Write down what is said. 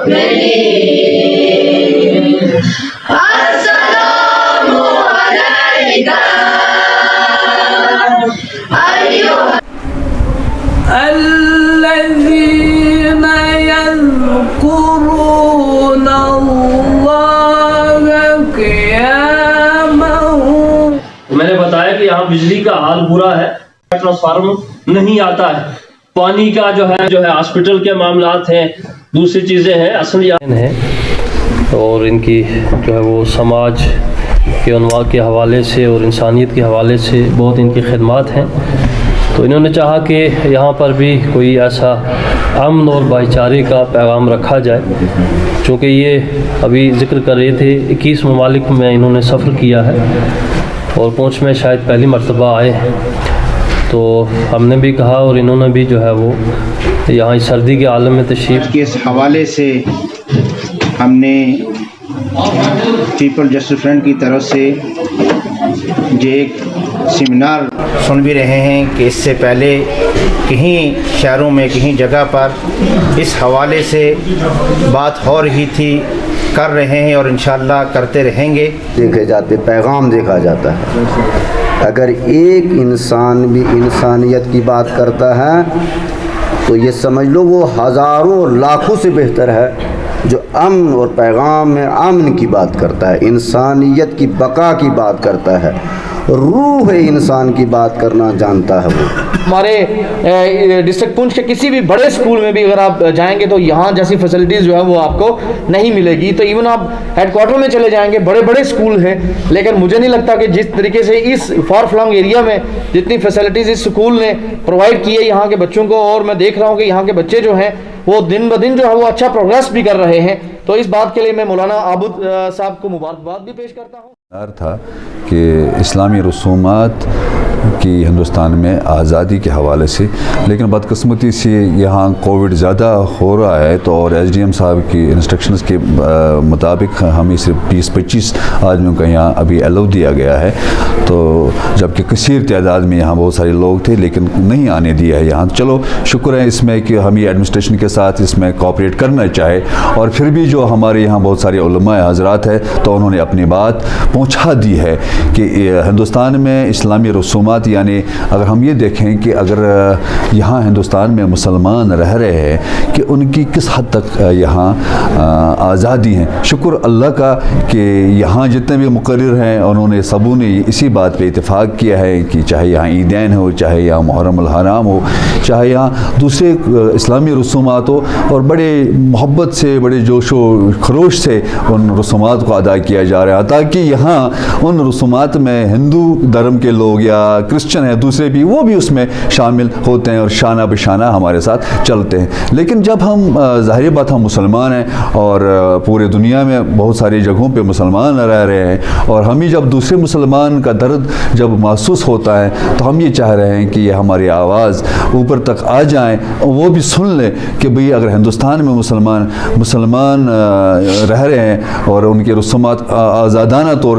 الذين يذكرون الله قياما. میں نے بتایا کہ یہاں بجلی کا حال برا ہے، ٹرانسفارمر نہیں آتا ہے، پانی کا جو ہے ہاسپٹل کے معاملات ہیں، دوسری چیزیں ہیں، اصل ہے. اور ان کی جو ہے وہ سماج کے عنوان کے حوالے سے اور انسانیت کے حوالے سے بہت ان کی خدمات ہیں. تو انہوں نے چاہا کہ یہاں پر بھی کوئی ایسا امن اور بھائی چارے کا پیغام رکھا جائے، چونکہ یہ ابھی ذکر کر رہے تھے 21 ممالک میں انہوں نے سفر کیا ہے اور پونچھ میں شاید پہلی مرتبہ آئے ہیں. تو ہم نے بھی کہا اور انہوں نے بھی جو ہے وہ یہاں سردی کے عالم میں تشریف کے اس حوالے سے ہم نے پیپل جسٹس فرنٹ کی طرف سے جو ایک سیمینار سن بھی رہے ہیں کہ اس سے پہلے کہیں شہروں میں کہیں جگہ پر اس حوالے سے بات ہو رہی تھی، کر رہے ہیں اور انشاءاللہ کرتے رہیں گے. دیکھے جاتے پیغام دیکھا جاتا ہے. اگر ایک انسان بھی انسانیت کی بات کرتا ہے تو یہ سمجھ لو وہ ہزاروں لاکھوں سے بہتر ہے جو امن اور پیغام میں امن کی بات کرتا ہے، انسانیت کی بقا کی بات کرتا ہے، روح انسان کی بات کرنا جانتا ہے. وہ ہمارے ڈسٹرکٹ پونچھ کے کسی بھی بڑے اسکول میں بھی اگر آپ جائیں گے تو یہاں جیسی فیسلٹیز جو ہے وہ آپ کو نہیں ملے گی. تو ایون آپ ہیڈ کوارٹر میں چلے جائیں گے، بڑے بڑے اسکول ہیں، لیکن مجھے نہیں لگتا کہ جس طریقے سے اس فار فلانگ ایریا میں جتنی فیسلٹیز اس اسکول نے پرووائڈ کی ہے یہاں کے بچوں کو، اور میں دیکھ رہا ہوں کہ یہاں کے بچے جو ہیں وہ دن بدن جو ہے وہ اچھا پروگریس بھی کر رہے ہیں. تو اس بات کے لیے میں مولانا عابد صاحب کو مبارکباد بھی پیش کرتا ہوں. تھا کہ اسلامی رسومات کی ہندوستان میں آزادی کے حوالے سے، لیکن بدقسمتی سے یہاں کووڈ زیادہ ہو رہا ہے تو اور ایس ڈی ایم صاحب کی انسٹرکشنز کے مطابق ہمیں صرف 20-25 آدمیوں کا یہاں ابھی الاؤ دیا گیا ہے. تو جبکہ کثیر تعداد میں یہاں بہت سارے لوگ تھے لیکن نہیں آنے دیا ہے یہاں. چلو شکر ہے اس میں کہ ہم یہ ایڈمنسٹریشن کے ساتھ اس میں کوآپریٹ کرنا چاہے، اور پھر بھی جو ہمارے یہاں بہت سارے علماء حضرات ہیں تو انہوں نے اپنی بات پہنچا دی ہے کہ ہندوستان میں اسلامی رسومات، یعنی اگر ہم یہ دیکھیں کہ اگر یہاں ہندوستان میں مسلمان رہ رہے ہیں کہ ان کی کس حد تک یہاں آزادی ہیں. شکر اللہ کا کہ یہاں جتنے بھی مقرر ہیں انہوں نے سبوں نے اسی بات پہ اتفاق کیا ہے کہ چاہے یہاں عیدین ہو، چاہے یہاں محرم الحرام ہو، چاہے یہاں دوسرے اسلامی رسومات ہو، اور بڑے محبت سے بڑے جوش و خروش سے ان رسومات کو ادا کیا جا رہا ہے، تاکہ یہاں ان رسومات میں ہندو دھرم کے لوگ یا کرسچن ہیں دوسرے بھی، وہ بھی اس میں شامل ہوتے ہیں اور شانہ بشانہ ہمارے ساتھ چلتے ہیں. لیکن جب ہم ظاہر بات ہم مسلمان ہیں اور پورے دنیا میں بہت ساری جگہوں پہ مسلمان رہ رہے ہیں، اور ہمیں جب دوسرے مسلمان کا درد جب محسوس ہوتا ہے تو ہم یہ چاہ رہے ہیں کہ یہ ہماری آواز اوپر تک آ جائیں، وہ بھی سن لیں کہ بھئی اگر ہندوستان میں مسلمان رہ رہے ہیں اور ان کے رسومات آزادانہ طور